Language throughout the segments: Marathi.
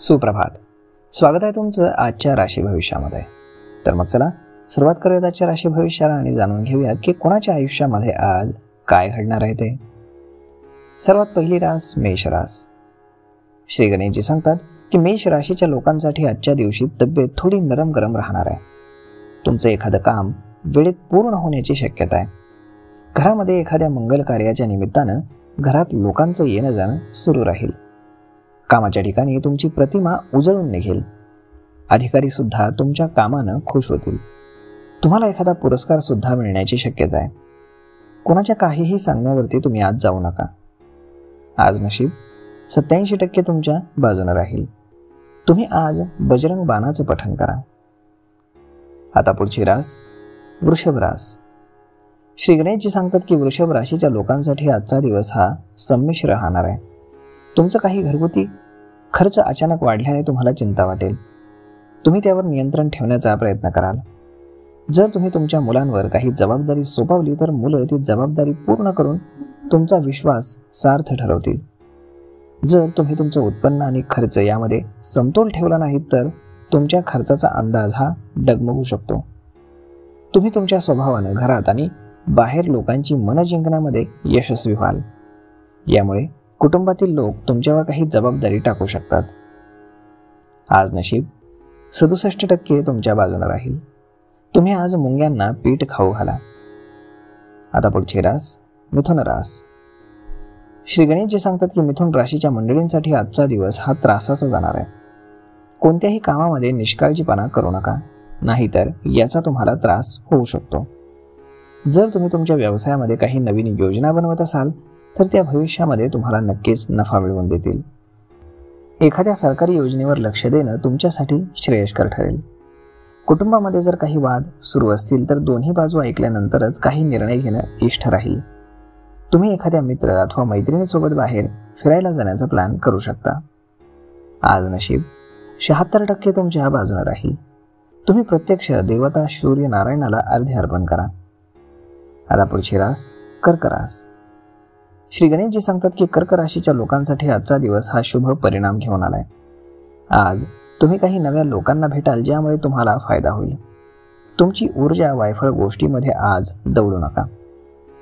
सुप्रभात. स्वागत आहे तुमचं आजच्या राशी भविष्यामध्ये. तर मग चला सुरुवात करूयात आजच्या राशी भविष्याला आणि जाणून घेऊयात की कोणाच्या आयुष्यामध्ये आज काय घडणार आहे ते. सर्वात पहिली रास मेष रास. श्री गणेशजी सांगतात की मेष राशीच्या लोकांसाठी आजच्या दिवशी तब्येत थोडी नरम गरम राहणार आहे. तुमचं एखादं काम वेळेत पूर्ण होण्याची शक्यता आहे. घरामध्ये एखाद्या मंगल कार्याच्या निमित्तानं घरात लोकांचं येणं जाणं सुरू राहील. कामाच्या ठिकाणी तुमची प्रतिमा उजळून निघेल. अधिकारी सुद्धा तुमच्या कामानं खुश होतील. तुम्हाला एखादा पुरस्कार सुद्धा मिळण्याची शक्यता आहे. कोणाच्या काहीही सांगण्यावरती तुम्ही आज जाऊ नका. आज नशीब 87% तुमच्या बाजूने राहील. तुम्ही आज बजरंग बाणाचं पठण करा. आता पुढची रास वृषभ रास. श्री गणेशजी सांगतात की वृषभ राशीच्या लोकांसाठी आजचा दिवस हा संमिश्र राहणार आहे. तुमचं काही घरगुती खर्च अचानक वाढल्याने तुम्हाला चिंता वाटेल. तुम्ही त्यावर नियंत्रण ठेवण्याचा प्रयत्न कराल. जर तुम्ही तुमच्या मुलांवर काही जबाबदारी सोपवली तर मुलं ती जबाबदारी पूर्ण करून तुमचा विश्वास सार्थ ठरवतील. जर तुम्ही तुमचं उत्पन्न आणि खर्च यामध्ये समतोल ठेवला नाही तर तुमच्या खर्चाचा अंदाज हा डगमगू शकतो. तुम्ही तुमच्या स्वभावानं घरात आणि बाहेर लोकांची मनं जिंकण्यामध्ये यशस्वी व्हाल. यामुळे कुटुंबातील लोक तुमच्यावर काही जबाबदारी टाकू शकतात. आज नशीब 67% तुमच्या बाजूने राहील. तुम्ही आज मुंग्यांना पीठ खाऊ घाला. आता पुढची रास मिथुन रास. श्री गणेशजी सांगतात की मिथुन राशीच्या मंडळींसाठी आजचा दिवस हा त्रासाचा जाणार आहे. कोणत्याही कामामध्ये निष्काळजीपणा करू नका, नाहीतर याचा तुम्हाला त्रास होऊ शकतो. जर तुम्ही तुमच्या व्यवसायामध्ये काही नवीन योजना बनवत असाल तर त्या भविष्यामध्ये तुम्हाला नक्कीच नफा मिळवून देतील. एखाद्या सरकारी योजनेवर लक्ष देणं तुमच्यासाठी श्रेयस्कर ठरेल. कुटुंबामध्ये जर काही वाद सुरू असतील तर दोन्ही बाजू ऐकल्यानंतरच काही निर्णय घेणं इष्ट राहील. तुम्ही एखाद्या मित्र अथवा मैत्रिणीसोबत बाहेर फिरायला जाण्याचा प्लॅन करू शकता. आज नशीब 76% तुमच्या बाजूने राहील. तुम्ही प्रत्यक्ष देवता सूर्य नारायणाला अर्ध्य अर्पण करा. आता पुढची रास कर्क रास. श्री गणेशजी सांगतात की कर्क राशीच्या लोकांसाठी आजचा दिवस हा शुभ परिणाम घेऊन आलाय. आज तुम्ही काही नव्या लोकांना भेटाल ज्यामुळे तुम्हाला फायदा होईल. तुमची ऊर्जा वायफळ गोष्टीमध्ये आज दौडू नका.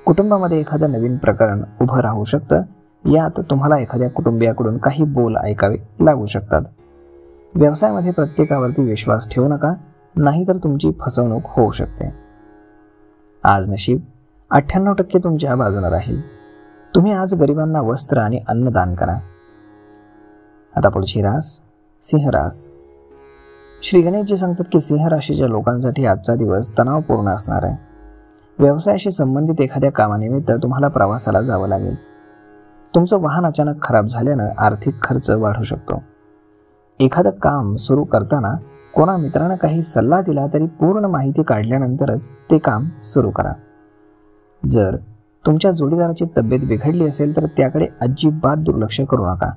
कुटुंबामध्ये एखादं नवीन प्रकरण उभं राहू शकतं. यात तुम्हाला एखाद्या कुटुंबियाकडून काही बोल ऐकावे लागू शकतात. व्यवसायामध्ये प्रत्येकावरती विश्वास ठेवू नका, नाहीतर तुमची फसवणूक होऊ शकते. आज नशीब 98% तुमच्या बाजूने राहील. तुम्ही आज गरिबांना वस्त्र आणि अन्न दान करा. आता पुढची रास सिंह रास. श्री गणेशजी सांगतात की सिंह राशीच्या लोकांसाठी आजचा दिवस तणावपूर्ण असणार आहे. व्यवसायाशी संबंधित एखाद्या कामानिमित्त तुम्हाला प्रवासाला जावं लागेल. तुमचं वाहन अचानक खराब झाल्यानं आर्थिक खर्च वाढू शकतो. एखादं काम सुरू करताना कोणा मित्रानं काही सल्ला दिला तरी पूर्ण माहिती काढल्यानंतरच ते काम सुरू करा. जर तुमच्या जोडीदाराची तब्येत बिघडली असेल तर त्याकडे अजिबात दुर्लक्ष करू नका,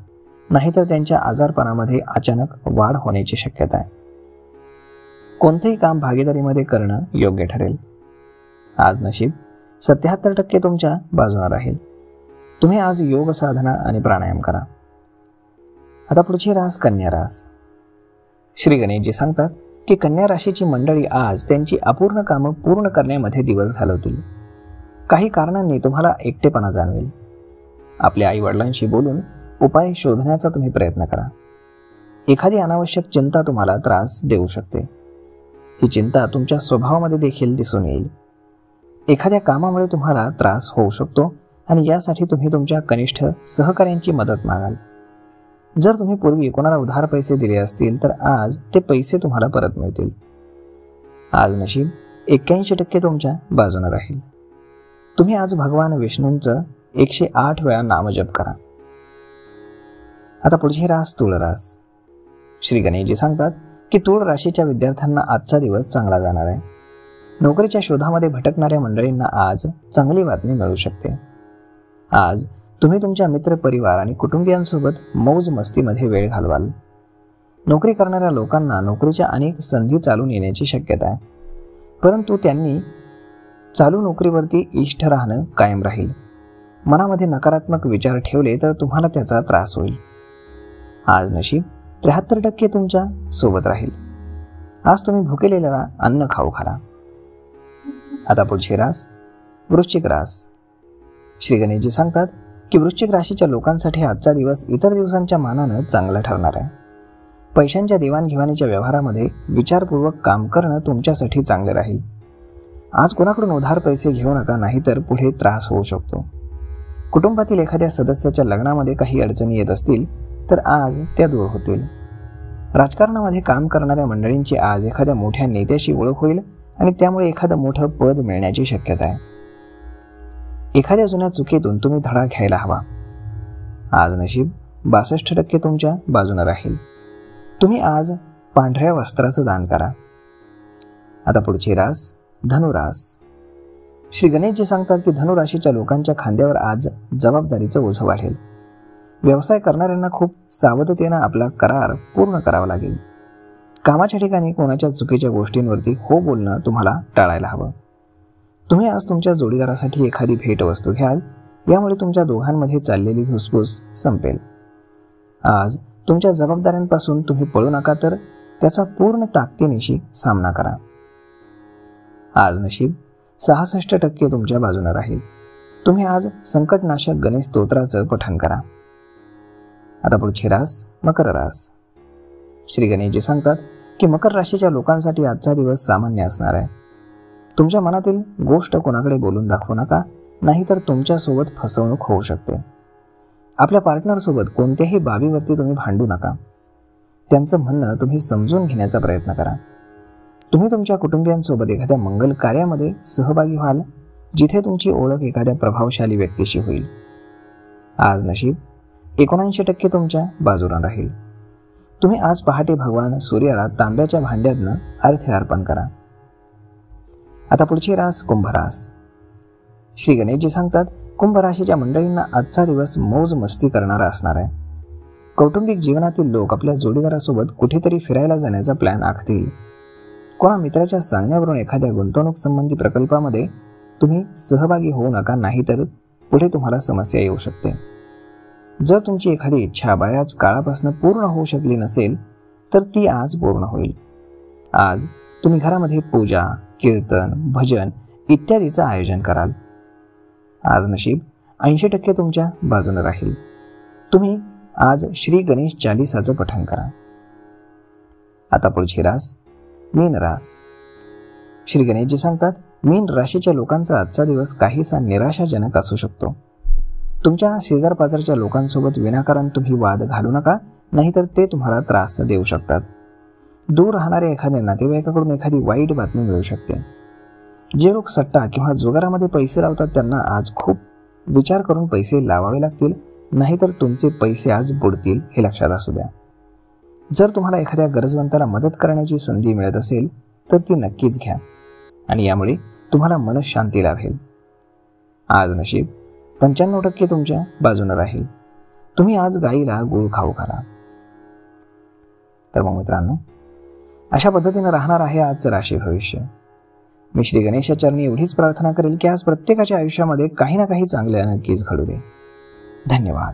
नाहीतर त्यांच्या आजारपणामध्ये अचानक वाढ होण्याची शक्यता आहे. कोणतेही काम भागीदारीमध्ये करणं योग्य ठरेल. आज नशीब 77% तुमच्या बाजूने राहील. तुम्ही आज योग साधना आणि प्राणायाम करा. आता पुढची रास कन्या रास. श्री गणेशजी सांगतात की कन्या राशीची मंडळी आज त्यांची अपूर्ण कामं पूर्ण करण्यामध्ये दिवस घालवतील. काही कारणांनी तुम्हाला एकटेपणा जाणवेल. आपल्या आई वडिलांशी बोलून उपाय शोधण्याचा तुम्ही प्रयत्न करा. एखादी अनावश्यक चिंता तुम्हाला त्रास देऊ शकते. ही चिंता तुमच्या स्वभावामध्ये देखील दिसून येईल. एखाद्या कामामुळे तुम्हाला त्रास होऊ शकतो आणि यासाठी तुम्ही तुमच्या कनिष्ठ सहकाऱ्यांची मदत मागाल. जर तुम्ही पूर्वी कोणाला उधार पैसे दिले असतील तर आज ते पैसे तुम्हाला परत मिळतील. आज नशीब 81% तुमच्या बाजूने राहील. तुम्ही आज भगवान विष्णूंचं 108 वेळा नामजप करा. आता पुढची रास तुळ रास. श्री गणेशजी सांगतात की तुळ राशीच्या विद्यार्थ्यांना आजचा दिवस चांगला जाणार आहे. नोकरीच्या शोधामध्ये भटकणाऱ्या मंडळींना आज चांगली बातमी मिळू शकते. आज तुम्ही तुमच्या मित्र परिवार आणि कुटुंबियांसोबत मौज मस्तीमध्ये वेळ घालवाल. नोकरी करणाऱ्या लोकांना नोकरीच्या अनेक संधी चालून येण्याची शक्यता आहे, परंतु त्यांनी चालू नोकरीवरती इष्ट राहणं कायम राहील. मनामध्ये नकारात्मक विचार ठेवले तर तुम्हाला त्याचा त्रास होईल. आज नशीब 73% तुमच्या सोबत राहील. आज तुम्ही भुकेलेल्याला अन्न खाऊ घाला. आता पुढची रास वृश्चिक रास. श्री गणेशजी सांगतात की वृश्चिक राशीच्या लोकांसाठी आजचा दिवस इतर दिवसांच्या मानानं चांगला ठरणार आहे. पैशांच्या देवाणघेवाणीच्या व्यवहारामध्ये विचारपूर्वक काम करणं तुमच्यासाठी चांगले राहील. आज कोणाकडून उधार पैसे घेऊ नका, नाहीतर पुढे त्रास होऊ शकतो. कुटुंबातील एखाद्या सदस्याच्या लग्नामध्ये काही अडचणी येत असतील तर आज त्या दूर होतील. राजकारणामध्ये काम करणाऱ्या मंडळींची आज एखाद्या मोठ्या नेत्याशी ओळख होईल आणि त्यामुळे एखादं मोठं पद मिळण्याची शक्यता आहे. एखाद्या जुन्या चुकीतून तुम्ही धडा घ्यायला हवा. आज नशीब 62% तुमच्या बाजूने राहील. तुम्ही आज पांढऱ्या वस्त्राचं दान करा. आता पुढची रास धनुरास. श्री गणेशजी सांगतात की धनुराशीच्या लोकांच्या खांद्यावर आज जबाबदारीचं ओझं वाढेल. व्यवसाय करणाऱ्यांना खूप सावधतेनं आपला करार पूर्ण करावा लागेल. कामाच्या ठिकाणी कोणाच्या चुकीच्या गोष्टींवरती हो बोलणं तुम्हाला टाळायला हवं. तुम्ही आज तुमच्या जोडीदारासाठी एखादी भेटवस्तू घ्याल, यामुळे तुमच्या दोघांमध्ये चाललेली धुसफूस संपेल. आज तुमच्या जबाबदाऱ्यांपासून तुम्ही पळू नका, तर त्याचा पूर्ण ताकदीनिशी सामना करा. आज नशीब 66% तुमच्या बाजूने राहील. तुम्ही आज संकटनाशक गणेश स्तोत्राचं पठण करा. आता पुढची रास मकर रास. श्री गणेशजी सांगतात की मकर राशीच्या लोकांसाठी आजचा दिवस सामान्य असणार आहे. तुमच्या मनातील गोष्ट कोणाकडे बोलून दाखवू नका, नाहीतर तुमच्यासोबत फसवणूक होऊ शकते. आपल्या पार्टनरसोबत कोणत्याही बाबीवरती तुम्ही भांडू नका. त्यांचं म्हणणं तुम्ही समजून घेण्याचा प्रयत्न करा. तुम्ही तुमच्या कुटुंबियांसोबत एखाद्या मंगल कार्यामध्ये सहभागी व्हाल, जिथे तुमची ओळख एखाद्या प्रभावशाली व्यक्तीशी होईल. आज नशीब 79% तुमच्या बाजूला राहील. तुम्ही आज पहाटे भगवान सूर्याला तांब्याच्या भांड्यातनं अर्घ्य अर्पण करा. आता पुढची रास कुंभ रास. श्री गणेशजी सांगतात कुंभ राशीच्या मंडळींना आजचा दिवस मौज मस्ती करणारा असणार आहे. कौटुंबिक जीवनातील लोक आपल्या जोडीदारासोबत कुठेतरी फिरायला जाण्याचा प्लॅन आखतील. कोणा मित्राच्या सांगण्यावरून एखाद्या गुंतवणूक संबंधी प्रकल्पामध्ये तुम्ही सहभागी होऊ नका, नाहीतर पुढे तुम्हाला समस्या येऊ शकते. जर तुमची एखादी इच्छा बऱ्याच काळापासून पूर्ण होऊ शकली नसेल तर ती आज पूर्ण होईल. आज तुम्ही घरामध्ये पूजा, कीर्तन, भजन इत्यादीचं आयोजन कराल. आज नशीब 80% तुमच्या बाजूने राहील. तुम्ही आज श्री गणेश चालीसाचं पठण करा. आता पुढची रास मीन रास. श्री गणेशजी सांगतात मीन राशीच्या लोकांचा आजचा दिवस काहीसा निराशाजनक असू शकतो. तुमच्या शेजारपाजारच्या लोकांसोबत विनाकारण तुम्ही वाद घालू नका, नाहीतर ते तुम्हाला त्रास देऊ शकतात. दूर राहणाऱ्या एखाद्या नातेवाईकाकडून एखादी वाईट बातमी मिळू शकते. जे लोक सट्टा किंवा जुगारामध्ये पैसे लावतात त्यांना आज खूप विचार करून पैसे लावावे लागतील, नाहीतर तुमचे पैसे आज बुडतील, हे लक्षात असू द्या. जर तुम्हाला एखाद्या गरजवंताला मदत करण्याची संधी मिळत असेल तर ती नक्कीच घ्या आणि यामुळे तुम्हाला मनशांती लाभेल. आज नशीब 95% तुमच्या बाजूने राहील. तुम्ही आज गाईला गूळ खाऊ घाला. तर मग मित्रांनो, अशा पद्धतीने राहणार आहे आजचं राशी भविष्य. मी श्री गणेशाचरणी एवढीच प्रार्थना करेल की आज प्रत्येकाच्या आयुष्यामध्ये काही ना काही चांगले नक्कीच घडू दे. धन्यवाद.